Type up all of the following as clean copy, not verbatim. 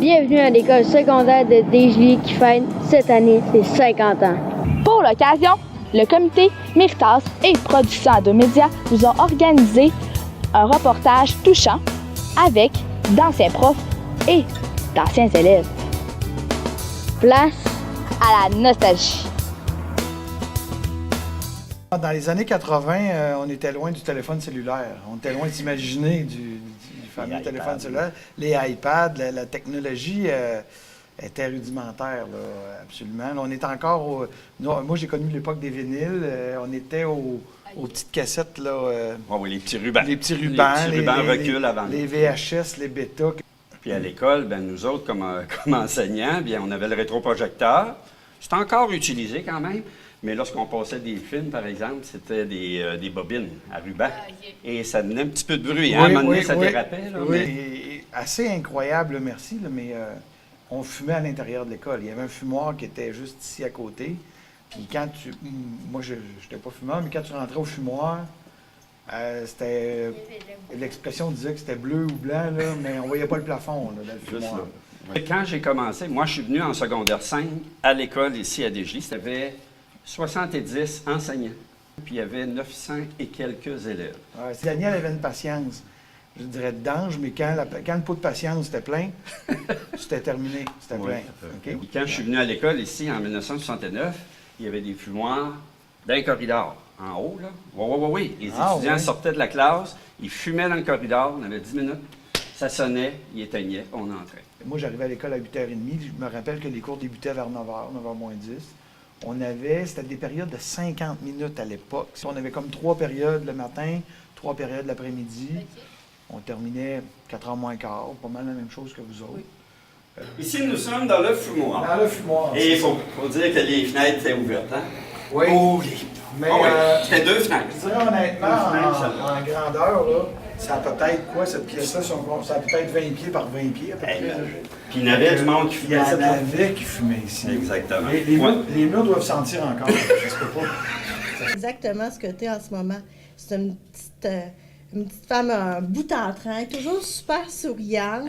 Bienvenue à l'école secondaire de Desjolies qui fête cette année ses 50 ans. Pour l'occasion, le comité Méritas et Production de médias vous ont organisé un reportage touchant avec d'anciens profs et d'anciens élèves. Place à la nostalgie. Dans les années 80, on était loin du téléphone cellulaire. On était loin d'imaginer du fameux téléphone cellulaire. Les iPads, la technologie était rudimentaire, là, absolument. Là, on est encore moi, j'ai connu l'époque des vinyles. On était aux petites cassettes, là. Oui, les petits rubans. Les petits rubans. Les petits rubans reculent avant. Les VHS, les bêtas. Puis à l'école, ben, nous autres, comme enseignants, bien, on avait le rétroprojecteur. C'était encore utilisé quand même. Mais lorsqu'on passait des films, par exemple, c'était des bobines à ruban. Et ça donnait un petit peu de bruit. Hein? À un moment donné, ça dérapait. Là, oui, mais... assez incroyable, merci, là, mais on fumait à l'intérieur de l'école. Il y avait un fumoir qui était juste ici à côté. Puis quand moi, je n'étais pas fumeur, mais quand tu rentrais au fumoir, c'était... L'expression disait que c'était bleu ou blanc, là, mais on voyait pas le plafond là, dans le fumoir. Oui. Quand j'ai commencé, moi, je suis venu en secondaire 5 à l'école ici à Desjolies. Il y avait 70 enseignants, puis il y avait 900 et quelques élèves. Ouais, Daniel avait une patience, je dirais, d'ange, mais quand le pot de patience était plein, c'était terminé, c'était plein. Okay? Puis quand je suis venu à l'école ici en 1969, il y avait des fumoirs dans le corridor, en haut, là. Oui. Les étudiants sortaient de la classe, ils fumaient dans le corridor, on avait 10 minutes, ça sonnait, ils éteignaient, on entrait. Moi, j'arrivais à l'école à 8h30, je me rappelle que les cours débutaient vers 9h, 9h moins 10. C'était des périodes de 50 minutes à l'époque. On avait comme 3 périodes le matin, 3 périodes l'après-midi. Okay. On terminait 4h moins quart, pas mal la même chose que vous autres. Oui. Ici, nous sommes dans le fumoir. Dans le fumoir. Et il faut dire que les fenêtres étaient ouvertes, hein? Oui. Oh, mais c'était 2 fenêtres. Je dirais honnêtement, en grandeur, là, ça a peut-être quoi, cette pièce-là? Ça a peut-être 20 pieds par 20 pieds à peu près. Puis il y en avait du monde qui fumait. Il y en avait qui fumaient ici. Exactement. Les murs doivent sentir encore. Ça se peut pas. Exactement ce que tu es en ce moment. C'est une petite femme un bout en train, toujours super souriante,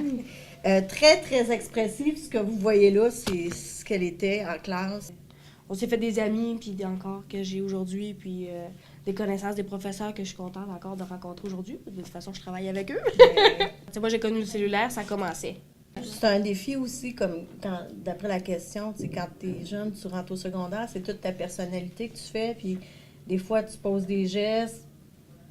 très, très expressive. Ce que vous voyez là, c'est ce qu'elle était en classe. On s'est fait des amis, puis encore que j'ai aujourd'hui, puis des connaissances des professeurs que je suis contente encore de rencontrer aujourd'hui. De toute façon, je travaille avec eux. Moi, j'ai connu le cellulaire, ça commençait. C'est un défi aussi, comme d'après la question, quand tu es jeune, tu rentres au secondaire, c'est toute ta personnalité que tu fais, puis des fois, tu poses des gestes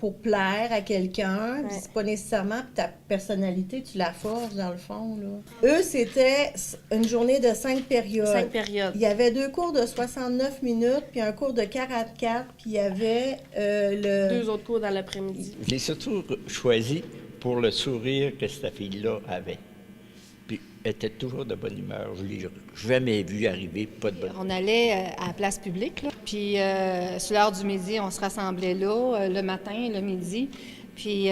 pour plaire à quelqu'un, puis c'est pas nécessairement ta personnalité, tu la forges dans le fond, là. Eux, c'était une journée de 5 périodes. 5 périodes. Il y avait 2 cours de 69 minutes, puis un cours de 44, puis il y avait 2 autres cours dans l'après-midi. Je l'ai surtout choisi pour le sourire que cette fille-là avait. Puis elle était toujours de bonne humeur. Je ne l'ai jamais vue arriver pas de bonne humeur. On allait à la place publique, là. Puis sur l'heure du midi, on se rassemblait là, le matin, le midi. Puis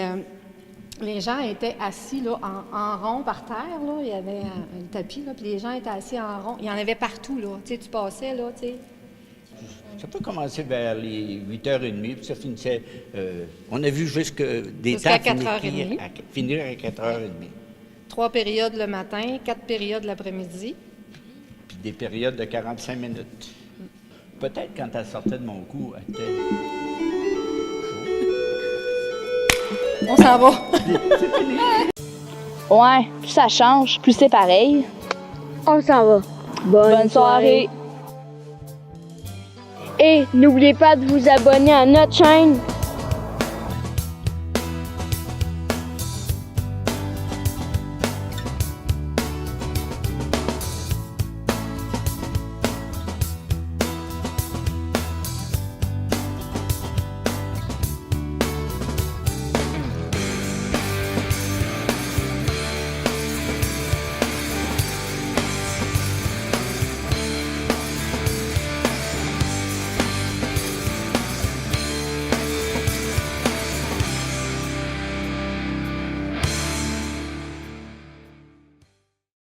les gens étaient assis là, en rond par terre. Là. Il y avait un tapis, là, puis les gens étaient assis en rond. Il y en avait partout. Là. Tu sais, tu passais, là, tu sais. Ça peut commencer vers les 8h30, puis ça finissait... on a vu jusqu'à 4h30. Finir à 4h30. 3 périodes le matin, 4 périodes l'après-midi. Puis des périodes de 45 minutes. Peut-être quand elle sortait de mon cou, elle était... On s'en va. Ouais, plus ça change, plus c'est pareil. On s'en va. Bonne soirée. Et n'oubliez pas de vous abonner à notre chaîne